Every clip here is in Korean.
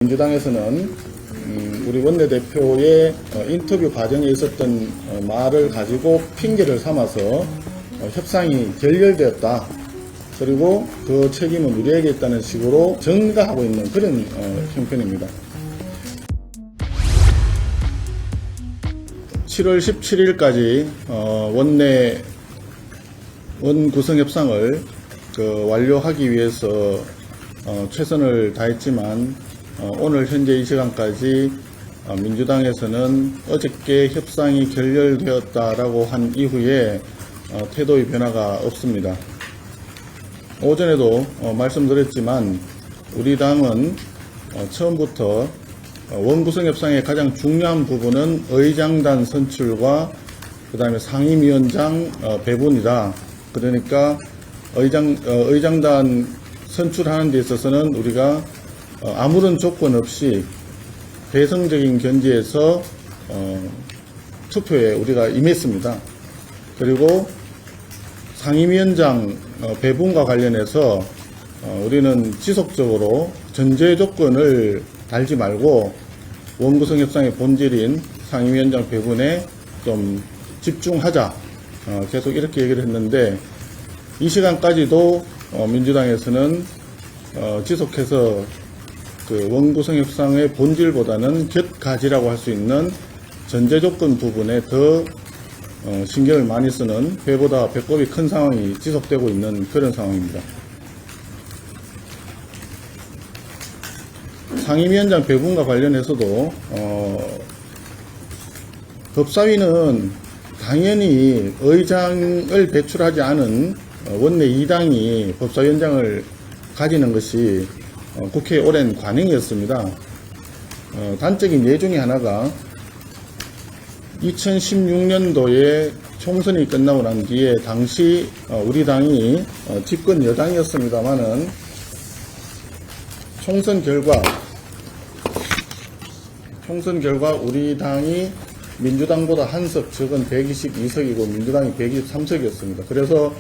민주당에서는 우리 원내대표의 인터뷰 과정에 있었던 말을 가지고 핑계를 삼아서 협상이 결렬되었다. 그리고 그 책임은 우리에게 있다는 식으로 전가하고 있는 그런 형편입니다. 7월 17일까지 원 구성 협상을 완료하기 위해서 최선을 다했지만 오늘 현재 이 시간까지 민주당에서는 어저께 협상이 결렬되었다라고 한 이후에 태도의 변화가 없습니다. 오전에도 말씀드렸지만 우리 당은 처음부터 원구성 협상의 가장 중요한 부분은 의장단 선출과 그 다음에 상임위원장 배분이다. 그러니까 의장단 선출하는 데 있어서는 우리가 아무런 조건 없이 배성적인 견지에서 투표에 우리가 임했습니다. 그리고 상임위원장 배분과 관련해서 우리는 지속적으로 전제 조건을 달지 말고 원구성 협상의 본질인 상임위원장 배분에 좀 집중하자. 계속 이렇게 얘기를 했는데 이 시간까지도 민주당에서는 지속해서 그 원구성 협상의 본질보다는 곁가지라고 할 수 있는 전제 조건 부분에 더 신경을 많이 쓰는 배보다 배꼽이 큰 상황이 지속되고 있는 그런 상황입니다. 상임위원장 배분과 관련해서도 법사위는 당연히 의장을 배출하지 않은 원내 2당이 법사위원장을 가지는 것이 국회의 오랜 관행이었습니다. 단적인 예 중에 하나가 2016년도에 총선이 끝나고 난 뒤에 당시 우리 당이 집권 여당이었습니다만은 총선 결과 우리 당이 민주당보다 한 석 적은 122석이고 민주당이 123석이었습니다. 그래서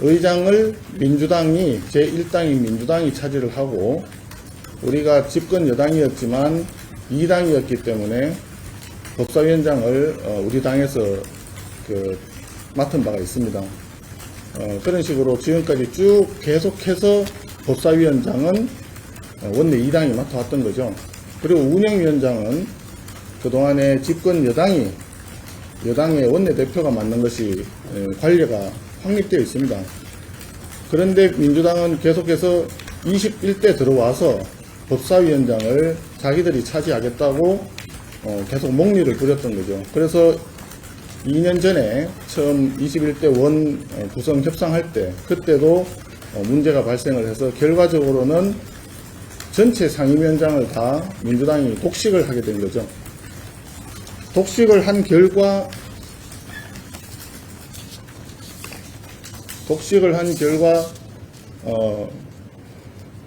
의장을 민주당이 제1당인 민주당이 차지를 하고 우리가 집권 여당이었지만 2당이었기 때문에 법사위원장을 우리 당에서 맡은 바가 있습니다. 그런 식으로 지금까지 쭉 계속해서 법사위원장은 원내 2당이 맡아왔던 거죠. 그리고 운영위원장은 그동안에 집권 여당의 원내대표가 맡는 것이 관리가 확립되어 있습니다. 그런데 민주당은 계속해서 21대 들어와서 법사위원장을 자기들이 차지하겠다고 계속 목리를 부렸던 거죠. 그래서 2년 전에 처음 21대 원 구성 협상할 때 그때도 문제가 발생을 해서 결과적으로는 전체 상임위원장을 다 민주당이 독식을 하게 된 거죠. 독식을 한 결과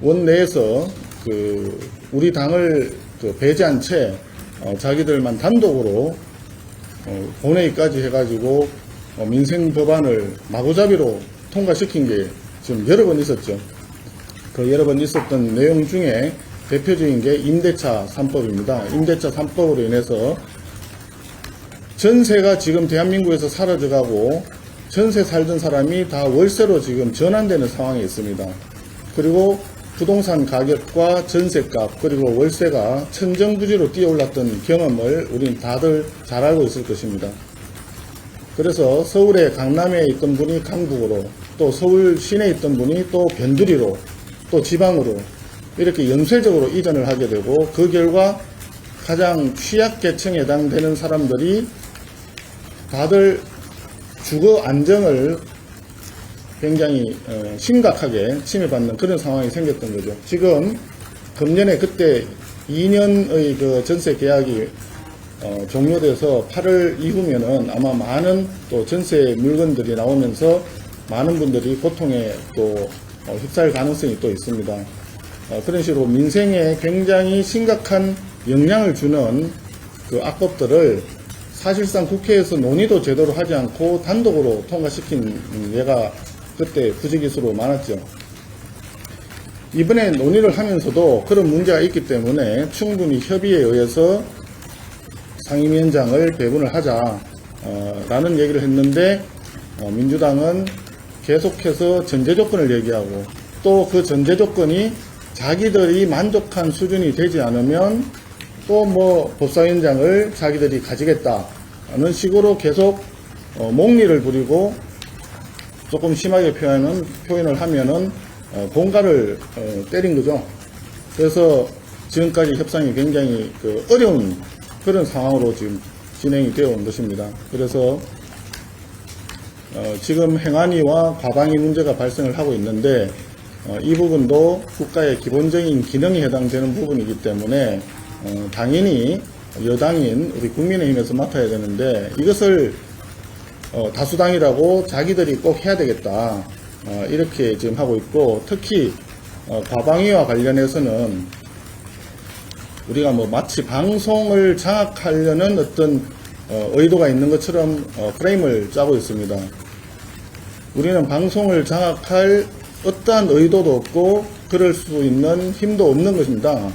원내에서 우리 당을 배제한 채 자기들만 단독으로 본회의까지 해가지고 민생 법안을 마구잡이로 통과시킨 게 지금 여러 번 있었죠. 그 여러 번 있었던 내용 중에 대표적인 게 임대차 3법입니다. 임대차 3법으로 인해서 전세가 지금 대한민국에서 사라져가고 전세 살던 사람이 다 월세로 지금 전환되는 상황에 있습니다. 그리고 부동산 가격과 전세값 그리고 월세가 천정부지로 뛰어올랐던 경험을 우린 다들 잘 알고 있을 것입니다. 그래서 서울의 강남에 있던 분이 강북으로 또 서울 시내에 있던 분이 또 변두리로 또 지방으로 이렇게 연쇄적으로 이전을 하게 되고 그 결과 가장 취약계층에 해당되는 사람들이 다들 주거 안정을 굉장히 심각하게 침해받는 그런 상황이 생겼던 거죠. 지금 금년에 그때 2년의 그 전세 계약이 종료돼서 8월 이후면은 아마 많은 또 전세 물건들이 나오면서 많은 분들이 고통에 또 휩싸일 가능성이 또 있습니다. 그런 식으로 민생에 굉장히 심각한 영향을 주는 그 악법들을 사실상 국회에서 논의도 제대로 하지 않고 단독으로 통과시킨 예가 그때 부지기수로 많았죠. 이번에 논의를 하면서도 그런 문제가 있기 때문에 충분히 협의에 의해서 상임위원장을 배분을 하자 라는 얘기를 했는데 민주당은 계속해서 전제 조건을 얘기하고 또 그 전제 조건이 자기들이 만족한 수준이 되지 않으면 또 뭐 법사위원장을 자기들이 가지겠다는 식으로 계속 몽리를 부리고 조금 심하게 표현을 하면은 공갈을 때린 거죠. 그래서 지금까지 협상이 굉장히 어려운 그런 상황으로 지금 진행이 되어 온 것입니다. 그래서 지금 행안위와 과방위 문제가 발생을 하고 있는데 이 부분도 국가의 기본적인 기능에 해당되는 부분이기 때문에 당연히 여당인 우리 국민의힘에서 맡아야 되는데 이것을 다수당이라고 자기들이 꼭 해야 되겠다 이렇게 지금 하고 있고 특히 과방위와 관련해서는 우리가 뭐 마치 방송을 장악하려는 어떤 의도가 있는 것처럼 프레임을 짜고 있습니다. 우리는 방송을 장악할 어떠한 의도도 없고 그럴 수 있는 힘도 없는 것입니다.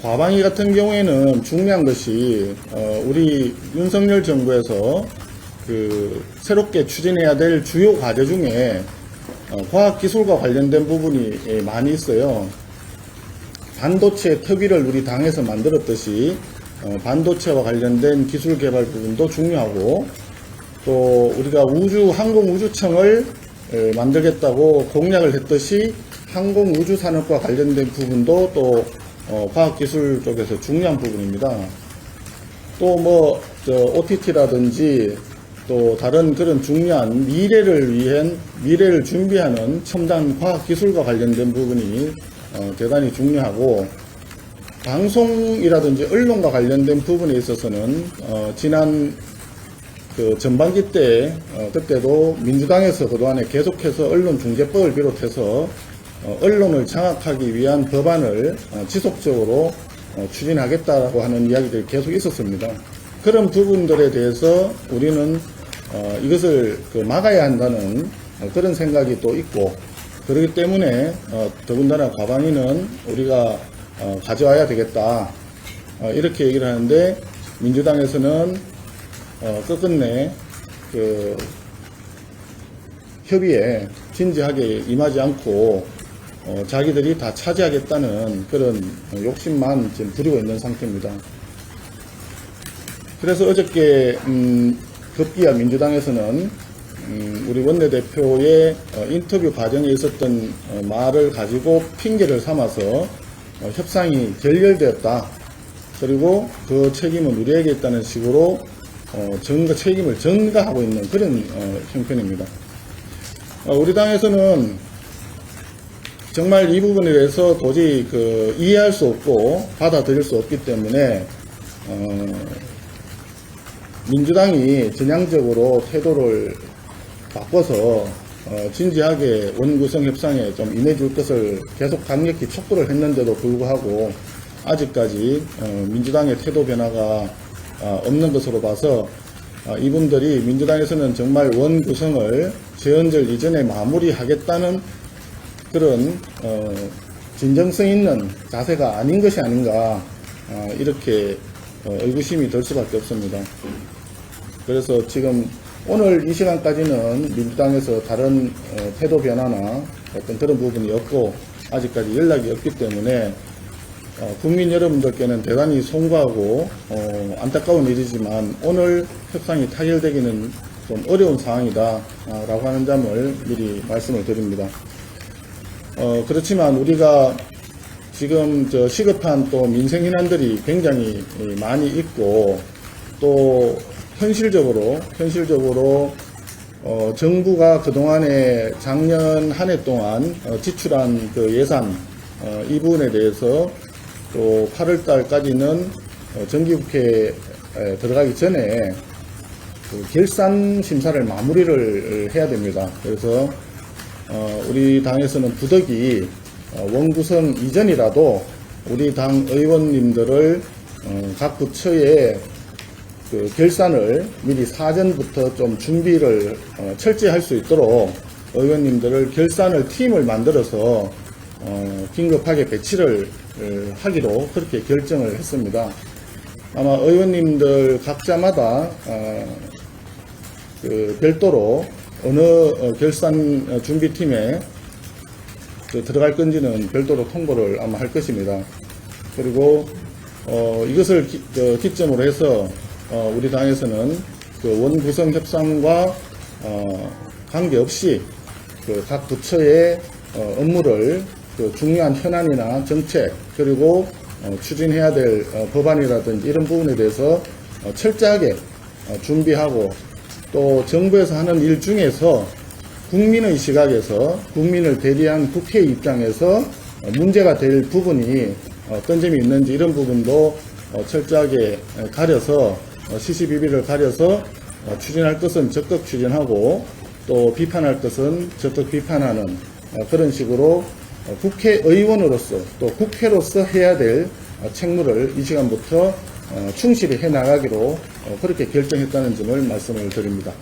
과방위 같은 경우에는 중요한 것이 우리 윤석열 정부에서 새롭게 추진해야 될 주요 과제 중에 과학기술과 관련된 부분이 많이 있어요. 반도체 특위를 우리 당에서 만들었듯이 반도체와 관련된 기술 개발 부분도 중요하고 또 우리가 항공우주청을 만들겠다고 공약을 했듯이 항공우주산업과 관련된 부분도 또 과학기술 쪽에서 중요한 부분입니다. 또 뭐 OTT라든지 또 다른 그런 중요한 미래를 준비하는 첨단 과학기술과 관련된 부분이 대단히 중요하고 방송이라든지 언론과 관련된 부분에 있어서는 지난 전반기 때 그때도 민주당에서 그동안에 계속해서 언론중재법을 비롯해서 언론을 장악하기 위한 법안을 지속적으로 추진하겠다라고 하는 이야기들이 계속 있었습니다. 그런 부분들에 대해서 우리는 이것을 막아야 한다는 그런 생각이 또 있고 그렇기 때문에 더군다나 과방위는 우리가 가져와야 되겠다 이렇게 얘기를 하는데 민주당에서는 끝끝내 협의에 진지하게 임하지 않고 자기들이 다 차지하겠다는 그런 욕심만 지금 부리고 있는 상태입니다. 그래서 어저께 급기야 민주당에서는 우리 원내대표의 인터뷰 과정에 있었던 말을 가지고 핑계를 삼아서 협상이 결렬되었다. 그리고 그 책임은 우리에게 있다는 식으로 책임을 전가하고 있는 그런 형편입니다. 우리 당에서는 정말 이 부분에 대해서 도저히 이해할 수 없고 받아들일 수 없기 때문에 민주당이 전향적으로 태도를 바꿔서 진지하게 원구성 협상에 좀 임해줄 것을 계속 강력히 촉구를 했는데도 불구하고 아직까지 민주당의 태도 변화가 없는 것으로 봐서 이분들이 민주당에서는 정말 원구성을 재헌절 이전에 마무리하겠다는 그런 진정성 있는 자세가 아닌 것이 아닌가 이렇게 의구심이 들 수밖에 없습니다. 그래서 지금 오늘 이 시간까지는 민주당에서 다른 태도 변화나 어떤 그런 부분이 없고 아직까지 연락이 없기 때문에 국민 여러분들께는 대단히 송구하고 안타까운 일이지만 오늘 협상이 타결되기는 좀 어려운 상황이다 라고 하는 점을 미리 말씀을 드립니다. 그렇지만 우리가 지금 시급한 또 민생 현안들이 굉장히 많이 있고 또 현실적으로 정부가 그동안에 작년 한 해 동안 지출한 예산 이 부분에 대해서 또 8월 달까지는 정기국회에 들어가기 전에 결산 심사를 마무리를 해야 됩니다. 그래서 우리 당에서는 부득이 원구성 이전이라도 우리 당 의원님들을 각 부처에 결산을 미리 사전부터 좀 준비를 철저히 할 수 있도록 의원님들을 결산을 팀을 만들어서 긴급하게 배치를 하기로 그렇게 결정을 했습니다. 아마 의원님들 각자마다 별도로 어느 결산 준비팀에 들어갈 건지는 별도로 통보를 아마 할 것입니다. 그리고 이것을 기점으로 해서 우리 당에서는 그 원구성 협상과 관계없이 각 부처의 업무를 중요한 현안이나 정책 그리고 추진해야 될 법안이라든지 이런 부분에 대해서 철저하게 준비하고 또 정부에서 하는 일 중에서 국민의 시각에서 국민을 대리한 국회의 입장에서 문제가 될 부분이 어떤 점이 있는지 이런 부분도 철저하게 가려서 시시비비를 가려서 추진할 것은 적극 추진하고 또 비판할 것은 적극 비판하는 그런 식으로 국회의원으로서 또 국회로서 해야 될 책무를 이 시간부터 충실히 해나가기로 그렇게 결정했다는 점을 말씀을 드립니다.